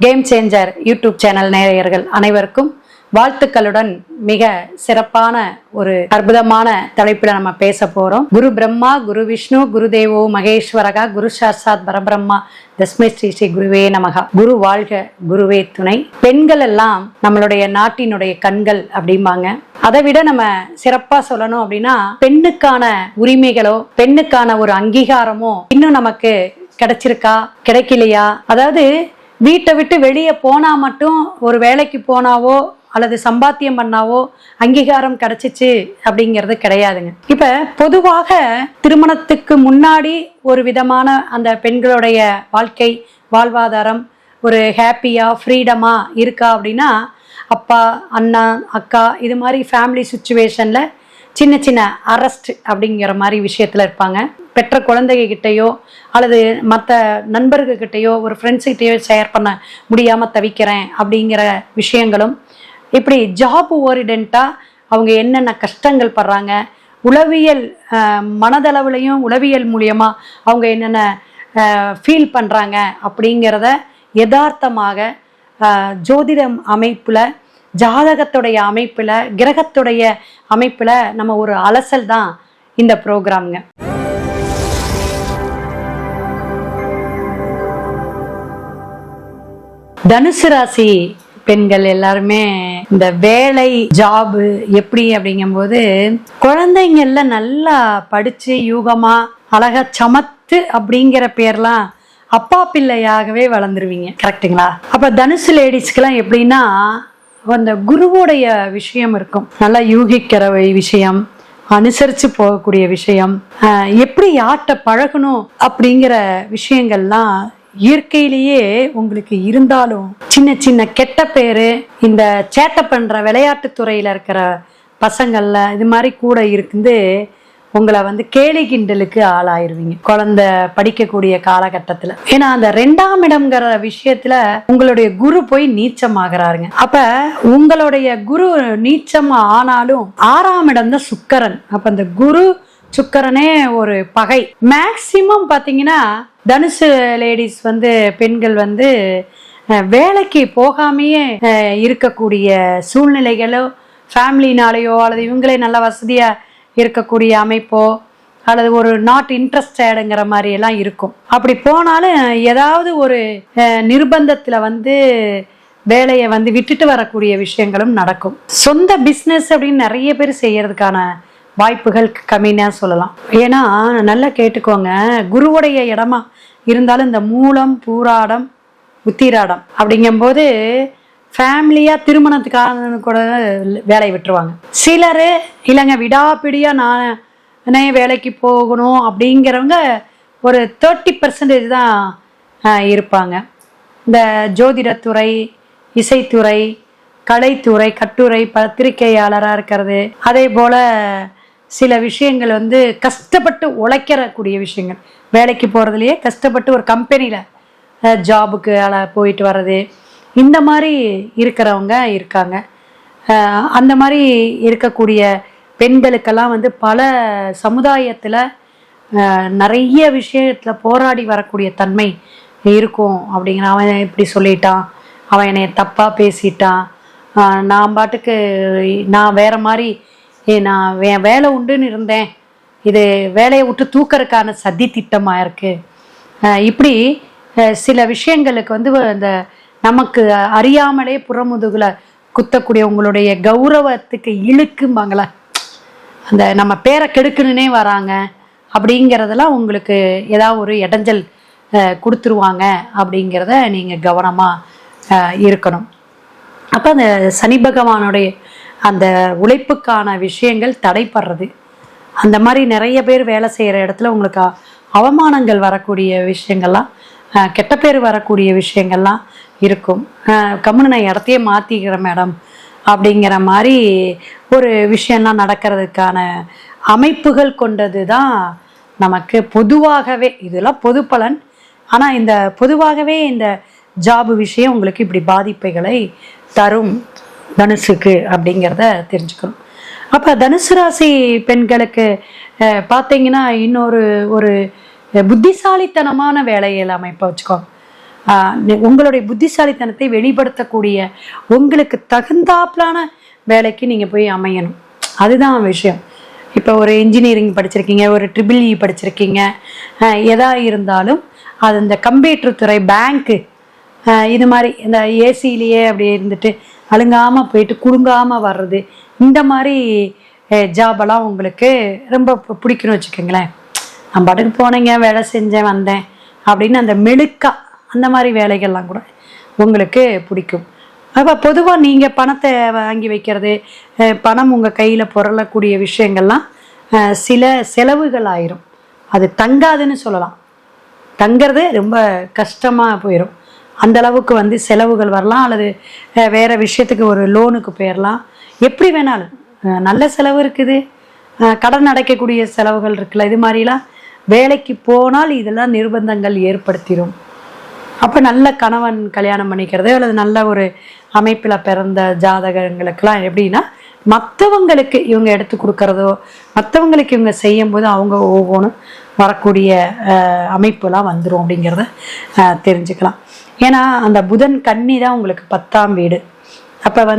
Game changer YouTube channel நேயர்கள் அனைவருக்கும் வாழ்த்துக்களுடன் மிக சிறப்பான ஒரு அற்புதமான தலைப்பில் நம்ம பேச போறோம். குரு பிரம்மா, குரு விஷ்ணு, குரு தேவோ மகேஸ்வரகா, குரு சாட்சாத் பரபிரம்மா, தஸ்மை ஸ்ரீ ஸ்ரீ குருவே நமகா. குரு வாழ்க, குருவே துணை. பெண்கள் எல்லாம் நம்மளுடைய நாட்டினுடைய கண்கள் அப்படிம்பாங்க. அதை விட நம்ம சிறப்பா சொல்லணும் அப்படின்னா, பெண்ணுக்கான உரிமைகளோ பெண்ணுக்கான ஒரு அங்கீகாரமோ இன்னும் நமக்கு கிடைச்சிருக்கா கிடைக்கலையா, அதாவது வீட்டை விட்டு வெளியே போனா மட்டும் ஒரு வேலைக்கு போனாவோ அல்லது சம்பாத்தியம் பண்ணாவோ அங்கீகாரம் கிடைச்சிச்சு அப்படிங்கிறது கிடையாதுங்க. இப்ப பொதுவாக திருமணத்துக்கு முன்னாடி ஒரு விதமான அந்த பெண்களுடைய வாழ்க்கை வாழ்வாதாரம் ஒரு ஹாப்பியா ஃப்ரீடமா இருக்கா அப்படின்னா, அப்பா அண்ணா அக்கா இது மாதிரி ஃபேமிலி சுச்சுவேஷன்ல சின்ன சின்ன அரெஸ்ட் அப்படிங்கிற மாதிரி விஷயத்துல இருப்பாங்க. பெற்ற குழந்தைகிட்டையோ அல்லது மற்ற நண்பர்கள்கிட்டையோ ஒரு ஃப்ரெண்ட்ஸுக்கிட்டையோ ஷேர் பண்ண முடியாமல் தவிக்கிறேன் அப்படிங்கிற விஷயங்களும், இப்படி ஜாப் ஓரியன்டாக அவங்க என்னென்ன கஷ்டங்கள் படுறாங்க, உளவியல் மனதளவுலையும் உளவியல் மூலியமாக அவங்க என்னென்ன ஃபீல் பண்ணுறாங்க அப்படிங்கிறத யதார்த்தமாக ஜோதிடம் அமைப்பில், ஜாதகத்துடைய அமைப்பில், கிரகத்துடைய அமைப்பில் நம்ம ஒரு அலசல் தான் இந்த ப்ரோக்ராம்ங்க. தனுசு ராசி பெண்கள் எல்லாருமே இந்த வேலை ஜாபு எப்படி அப்படிங்கும்போது, குழந்தைங்கள்ல நல்லா படிச்சு யூகமா அழகா சமத்து அப்படிங்கிற பேர்லாம் அப்பா பிள்ளையாகவே வளர்ந்துருவீங்க. கரெக்டுங்களா? அப்ப தனுசு லேடிஸ்க்கெல்லாம் எப்படின்னா, அந்த குருவுடைய விஷயம் இருக்கும். நல்லா யூகிக்கிற விஷயம், அனுசரிச்சு போகக்கூடிய விஷயம், எப்படி யார்கிட்ட பழகணும் அப்படிங்கிற விஷயங்கள்லாம் இயற்கையிலேயே உங்களுக்கு இருந்தாலும், சின்ன சின்ன கெட்ட பேரு இந்த சேட்டை பண்ற விளையாட்டு துறையில இருக்கிற பசங்கள்ல இது மாதிரி கூட இருந்து உங்களை வந்து கேலி கிண்டலுக்கு ஆளாயிருவீங்க குழந்தை படிக்கக்கூடிய காலகட்டத்துல. ஏன்னா அந்த 2ஆம் இடம்ங்கிற விஷயத்துல உங்களுடைய குரு போய் நீச்சமாகறாருங்க. அப்ப உங்களுடைய குரு நீச்சம் ஆனாலும் 6ஆம் இடம் தான் சுக்கிரன். அப்ப அந்த குரு சுக்கிரனே ஒரு பகை. மேக்சிமம் பாத்தீங்கன்னா தனுசு லேடிஸ் வந்து பெண்கள் வந்து வேலைக்கு போகாமையே இருக்கக்கூடிய சூழ்நிலைகளோ ஃபேமிலினாலேயோ அல்லது இவங்களே நல்ல வசதியா இருக்கக்கூடிய அமைப்போ அல்லது ஒரு நாட் இன்ட்ரெஸ்டடுங்கிற மாதிரி எல்லாம் இருக்கும். அப்படி போனாலும் ஏதாவது ஒரு நிர்பந்தத்துல வந்து வேலையை வந்து விட்டுட்டு வரக்கூடிய விஷயங்களும் நடக்கும். சொந்த பிஸ்னஸ் அப்படின்னு நிறைய பேர் செய்யறதுக்கான வாய்ப்புகள் கம்மின்னு சொல்லலாம். ஏன்னா நல்லா கேட்டுக்கோங்க, குருவுடைய இடமா இருந்தாலும் இந்த மூலம் பூராடம் உத்திராடம் அப்படிங்கும்போது ஃபேமிலியாக திருமணத்துக்கான கூட வேலையை விட்டுருவாங்க. சிலர் இல்லைங்க விடாப்பிடியா நானே வேலைக்கு போகணும் அப்படிங்கிறவங்க ஒரு 30% தான் இருப்பாங்க. இந்த ஜோதிடத்துறை, இசைத்துறை, கலைத்துறை, கட்டுரை, பத்திரிகையாளராக இருக்கிறது, அதே போல் சில விஷயங்கள் வந்து கஷ்டப்பட்டு உழைக்கிறக்கூடிய விஷயங்கள், வேலைக்கு போகிறதுலையே கஷ்டப்பட்டு ஒரு கம்பெனியில் ஜாபுக்கு போயிட்டு வர்றது, இந்த மாதிரி இருக்கிறவங்க இருக்காங்க. அந்த மாதிரி இருக்கக்கூடிய பெண்களுக்கெல்லாம் வந்து பல சமுதாயத்தில் நிறைய விஷயத்தில் போராடி வரக்கூடிய தன்மை இருக்கும். அப்படிங்கிற அவன் இப்படி சொல்லிட்டான், அவன் என்னை தப்பாக பேசிட்டான், நான் பாட்டுக்கு நான் வேற மாதிரி நான் வேலை உண்டுன்னு இருந்தேன், இது வேலையை விட்டு தூக்கறதுக்கான சதி திட்டமாக இருக்கு. இப்படி சில விஷயங்களுக்கு வந்து இந்த நமக்கு அறியாமலே புறமுதுகுல குத்தக்கூடிய உங்களுடைய கௌரவத்துக்கு இழுக்கும்பாங்களா, அந்த நம்ம பேரை கெடுக்கணுன்னே வராங்க அப்படிங்கிறதெல்லாம் உங்களுக்கு ஏதாவது ஒரு இடைஞ்சல் கொடுத்துருவாங்க அப்படிங்கிறத நீங்கள் கவனமாக இருக்கணும். அப்போ அந்த சனி பகவானுடைய அந்த உழைப்புக்கான விஷயங்கள் தடைப்படுறது, அந்த மாதிரி நிறைய பேர் வேலை செய்கிற இடத்துல உங்களுக்கு அவமானங்கள் வரக்கூடிய விஷயங்கள்லாம், கெட்ட பேர் வரக்கூடிய விஷயங்கள்லாம் இருக்கும். கம்முன்னு நான் இடத்தையே மாற்றிக்கிறேன் மேடம் அப்படிங்கிற மாதிரி ஒரு விஷயம்லாம் நடக்கிறதுக்கான அமைப்புகள் கொண்டது தான் நமக்கு பொதுவாகவே. இதெல்லாம் பொது பலன். ஆனால் இந்த பொதுவாகவே இந்த ஜாபு விஷயம் உங்களுக்கு இப்படி பாதிப்புகளை தரும் தனுசுக்கு அப்படிங்கிறத தெரிஞ்சுக்கணும். அப்போ தனுசு ராசி பெண்களுக்கு பார்த்தீங்கன்னா இன்னொரு ஒரு புத்திசாலித்தனமான வேலையில் அமைப்பை வச்சுக்கோங்க. உங்களுடைய புத்திசாலித்தனத்தை வெளிப்படுத்தக்கூடிய உங்களுக்கு தகுந்தாப்பலான வேலைக்கு நீங்கள் போய் அமையணும். அதுதான் விஷயம். இப்போ ஒரு இன்ஜினியரிங் படிச்சிருக்கீங்க, ஒரு ட்ரிபிள் படிச்சிருக்கீங்க, எதா இருந்தாலும் அது இந்த கம்ப்யூட்டர் துறை, பேங்க்கு, இது மாதிரி இந்த ஏசிலேயே அப்படி இருந்துட்டு அழுங்காமல் போயிட்டு குலுங்காமல் வர்றது, இந்த மாதிரி ஜாபெல்லாம் உங்களுக்கு ரொம்ப பிடிக்குன்னு வச்சுக்கோங்களேன். நான் பாட்டுக்கு போனேங்க, வேலை செஞ்சேன், வந்தேன் அப்படின்னு அந்த மெழுக்கா அந்த மாதிரி வேலைகள்லாம் கூட உங்களுக்கு பிடிக்கும். அப்போ பொதுவாக நீங்கள் பணத்தை வாங்கி வைக்கிறது, பணம் உங்கள் கையில் புரளக்கூடிய விஷயங்கள்லாம் சில செலவுகள் ஆயிரும். அது தங்காதுன்னு சொல்லலாம். தங்கிறது ரொம்ப கஷ்டமாக போயிடும். அந்த அளவுக்கு செலவுகள் வரலாம், அல்லது வேறு விஷயத்துக்கு ஒரு லோனுக்கு போயிடலாம். எப்படி வேணாலும் நல்ல செலவு இருக்குது, கடன் அடைக்கக்கூடிய செலவுகள் இருக்குல்ல, இது மாதிரிலாம் வேலைக்கு போனால் இதெல்லாம் நிர்பந்தங்கள் ஏற்படுத்திடும். அப்போ நல்ல கணவன் கல்யாணம் பண்ணிக்கிறது அல்லது நல்ல ஒரு அமைப்பில் பிறந்த ஜாதகங்களுக்கெல்லாம் எப்படின்னா, மற்றவங்களுக்கு இவங்க எடுத்து கொடுக்கறதோ, மற்றவங்களுக்கு இவங்க செய்யும்போது அவங்க ஒவ்வொன்றும் வரக்கூடிய அமைப்புலாம் வந்துடும் அப்படிங்கிறத தெரிஞ்சுக்கலாம். ஏன்னா அந்த புதன் கன்னி தான் உங்களுக்கு 10ஆம் வீடு. அப்போ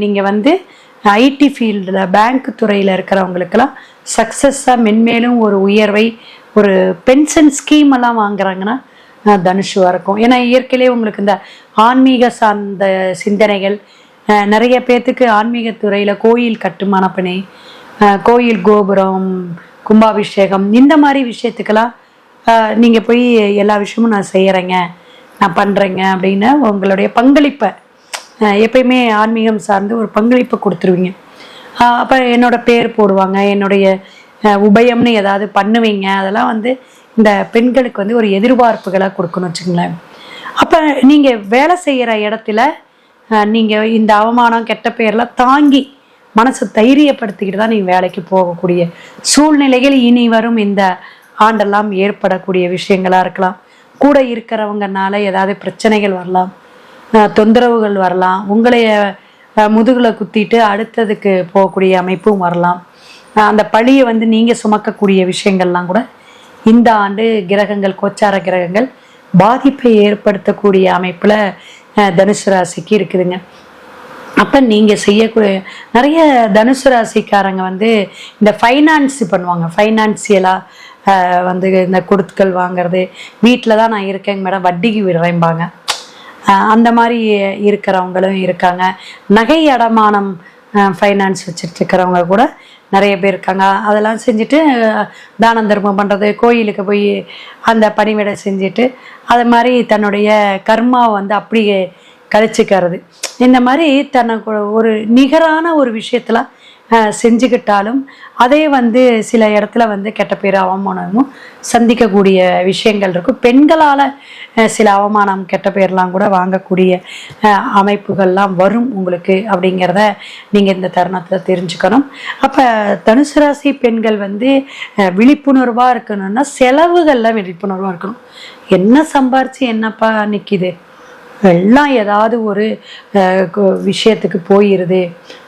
நீங்கள் ஐடி ஃபீல்டில், பேங்க் துறையில் இருக்கிறவங்களுக்கெல்லாம் சக்ஸஸாக மென்மேலும் ஒரு உயர்வை, ஒரு பென்ஷன் ஸ்கீம் எல்லாம் வாங்குறாங்கன்னா தனுஷுவாக இருக்கும். ஏன்னா இயற்கையிலே உங்களுக்கு இந்த ஆன்மீக சார்ந்த சிந்தனைகள் நிறைய பேர்த்துக்கு, ஆன்மீகத்துறையில் கோயில் கட்டுமான பணி, கோயில் கோபுரம், கும்பாபிஷேகம், இந்த மாதிரி விஷயத்துக்கெல்லாம் நீங்கள் போய் எல்லா விஷயமும் நான் செய்கிறேங்க, நான் பண்ணுறேங்க அப்படின்னு உங்களுடைய பங்களிப்பை எப்பயுமே ஆன்மீகம் சார்ந்து ஒரு பங்களிப்பை கொடுத்துருவீங்க. அப்போ என்னோட பேர் போடுவாங்க, என்னுடைய உபயம்னு ஏதாவது பண்ணுவீங்க. அதெல்லாம் இந்த பெண்களுக்கு ஒரு எதிர்பார்ப்புகளாக கொடுக்கணும் வச்சுங்களேன். அப்போ நீங்கள் வேலை செய்கிற இடத்துல நீங்கள் இந்த அவமானம், கெட்ட பெயர்லாம் தாங்கி மனசை தைரியப்படுத்திக்கிட்டு தான் நீங்கள் வேலைக்கு போகக்கூடிய சூழ்நிலைகள் இனி வரும் இந்த ஆண்டெல்லாம் ஏற்படக்கூடிய விஷயங்களாக இருக்கலாம். கூட இருக்கிறவங்கனால ஏதாவது பிரச்சனைகள் வரலாம், தொந்தரவுகள் வரலாம், உங்களைய முதுகில் குத்திட்டு அடுத்ததுக்கு போகக்கூடிய அமைப்பும் வரலாம். அந்த பழியை நீங்கள் சுமக்கக்கூடிய விஷயங்கள்லாம் கூட இந்த ஆண்டு கிரகங்கள், கோச்சார கிரகங்கள் பாதிப்பை ஏற்படுத்தக்கூடிய அமைப்பில் தனுசு ராசிக்கு இருக்குதுங்க. அப்போ நீங்கள் செய்யக்கூடிய நிறைய தனுசு ராசிக்காரங்க இந்த ஃபைனான்ஸ் பண்ணுவாங்க. ஃபைனான்சியலாக இந்த கொடுத்துக்கள் வாங்கிறது, வீட்டில் தான் நான் இருக்கேங்க மேடம், வட்டிக்கு விடுறேன்பாங்க. அந்த மாதிரி இருக்கிறவங்களும் இருக்காங்க. நகை அடமானம் ஃபைனான்ஸ் வச்சுட்டு இருக்கிறவங்க கூட நிறைய பேர் இருக்காங்க. அதெல்லாம் செஞ்சுட்டு தானம் தர்மம் பண்ணுறது, கோயிலுக்கு போய் அந்த பணிவிடை செஞ்சுட்டு அது மாதிரி தன்னுடைய கர்மாவை அப்படியே கழிச்சுக்கிறது. இந்த மாதிரி தனக்கு ஒரு நிகரான ஒரு விஷயத்தில் செஞ்சுக்கிட்டாலும் அதே சில இடத்துல கெட்ட பேர், அவமானமும் சந்திக்கக்கூடிய விஷயங்கள் இருக்கும். பெண்களால் சில அவமானம், கெட்ட பேர்லாம் கூட வாங்கக்கூடிய அமைப்புகள்லாம் வரும் உங்களுக்கு அப்படிங்கிறத நீங்கள் இந்த தருணத்தில் தெரிஞ்சுக்கணும். அப்போ தனுசு ராசி பெண்கள் விழிப்புணர்வாக இருக்கணும்னா செலவுகளில் விழிப்புணர்வாக இருக்கணும். என்ன சம்பாரிச்சு என்னப்பா நிற்கிது, எல்லாம் ஏதாவது ஒரு விஷயத்துக்கு போயிடுது.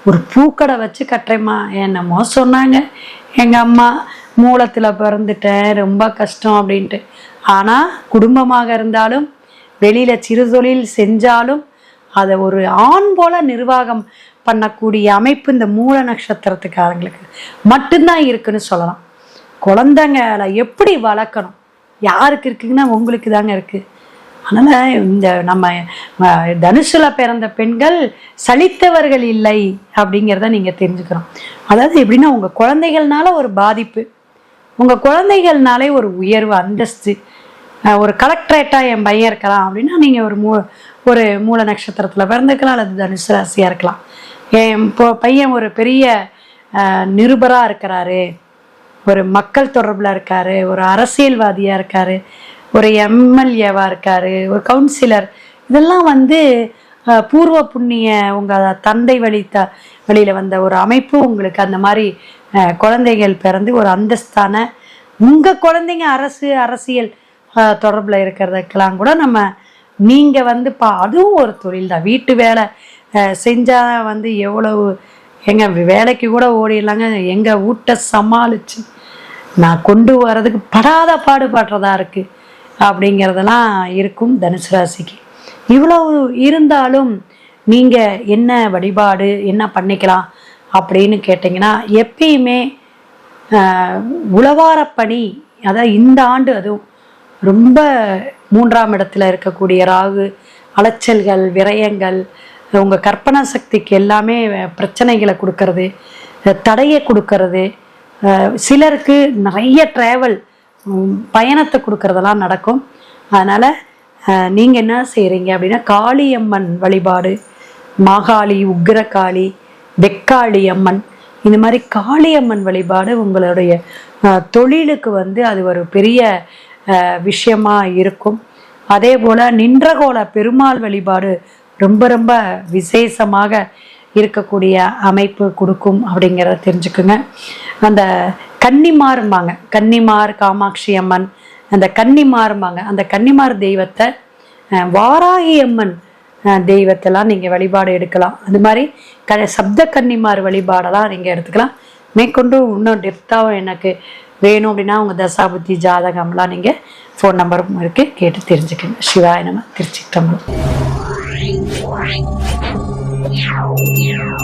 ஒரு பூக்கடை வச்சு கட்டுறேம்மா, என்னமோ சொன்னாங்க எங்கள் அம்மா, மூலத்தில் பிறந்துட்டேன், ரொம்ப கஷ்டம் அப்படின்ட்டு. ஆனால் குடும்பமாக இருந்தாலும் வெளியில் சிறு தொழில் செஞ்சாலும் அதை ஒரு ஆண் போல நிர்வாகம் பண்ணக்கூடிய அமைப்பு இந்த மூல நட்சத்திரத்துக்காரங்களுக்கு மட்டும்தான் இருக்குன்னு சொல்லலாம். குழந்தைங்களை எப்படி வளர்க்கணும், யாருக்கு இருக்குங்கன்னா உங்களுக்கு தாங்க இருக்குது. அதனால் இந்த நம்ம தனுசுல பிறந்த பெண்கள் சலித்தவர்கள் இல்லை அப்படிங்கிறத நீங்கள் தெரிஞ்சுக்கிறோம். அதாவது எப்படின்னா, உங்கள் குழந்தைகள்னால ஒரு பாதிப்பு, உங்கள் குழந்தைகள்னாலே ஒரு உயர்வு, அந்தஸ்து. ஒரு கலெக்டரேட்டாக என் பையன் இருக்கலாம் அப்படின்னா நீங்கள் ஒரு மூல நட்சத்திரத்தில் பிறந்துக்கலாம், அல்லது தனுசு ராசியாக இருக்கலாம். என் பையன் ஒரு பெரிய நிருபராக இருக்கிறாரு, ஒரு மக்கள் தொடர்பில் இருக்காரு, ஒரு அரசியல்வாதியாக இருக்காரு, ஒரு எம்எல்ஏவாக இருக்காரு, ஒரு கவுன்சிலர். இதெல்லாம் பூர்வ புண்ணிய உங்கள் தந்தை வழியில் வந்த ஒரு அமைப்பு உங்களுக்கு அந்த மாதிரி குழந்தைகள் பிறந்து ஒரு அந்தஸ்தான உங்கள் குழந்தைங்க அரசியல் தொடர்பில் இருக்கிறதுக்கெல்லாம் கூட நீங்கள் அதுவும் ஒரு தொழில் தான். வீட்டு வேலை செஞ்சால் எவ்வளவு வேலைக்கு கூட ஓடிடலாங்க. எங்கள் வீட்டை சமாளித்து நான் கொண்டு வர்றதுக்கு படாத பாடுபடுறதா இருக்குது. அப்படிங்கிறதெல்லாம் இருக்கும் தனுசு ராசிக்கு. இவ்வளவு இருந்தாலும் நீங்கள் என்ன வழிபாடு என்ன பண்ணிக்கலாம் அப்படின்னு கேட்டிங்கன்னா, எப்பயுமே உழவாரப்பணி, அதாவது இந்த ஆண்டு அதுவும் ரொம்ப 3ஆம் இடத்துல இருக்கக்கூடிய ராகு அலைச்சல்கள், விரயங்கள், உங்கள் கற்பனை சக்திக்கு எல்லாமே பிரச்சனைகளை கொடுக்கறது, தடையை கொடுக்கறது, சிலருக்கு நிறைய ட்ராவல் பயணத்தை கொடுக்கறதெல்லாம் நடக்கும். அதனால் நீங்கள் என்ன செய்கிறீங்க அப்படின்னா, காளியம்மன் வழிபாடு, மாகாளி, உக்ரகாளி, வெக்காளி அம்மன், இந்த மாதிரி காளியம்மன் வழிபாடு உங்களுடைய தொழிலுக்கு அது ஒரு பெரிய விஷயமா இருக்கும். அதே போல் நின்றகோல பெருமாள் வழிபாடு ரொம்ப ரொம்ப விசேஷமாக இருக்கக்கூடிய அமைப்பு கொடுக்கும் அப்படிங்கிறத தெரிஞ்சுக்குங்க. அந்த கன்னிமார்பாங்க, கன்னிமார் காமாட்சி அம்மன், அந்த கன்னிமார்பாங்க, அந்த கன்னிமார் தெய்வத்தை, வாராகி அம்மன் தெய்வத்தெல்லாம் நீங்கள் வழிபாடு எடுக்கலாம். அது மாதிரி சப்த கன்னிமார் வழிபாடெல்லாம் நீங்கள் எடுத்துக்கலாம். மேற்கொண்டு இன்னும் டெப்த்தாக எனக்கு வேணும் அப்படின்னா உங்கள் தசாபுத்தி ஜாதகம்லாம் நீங்கள் ஃபோன் நம்பரும் இருக்குது, கேட்டு தெரிஞ்சுக்கங்க. சிவாய நம. திருச்சி.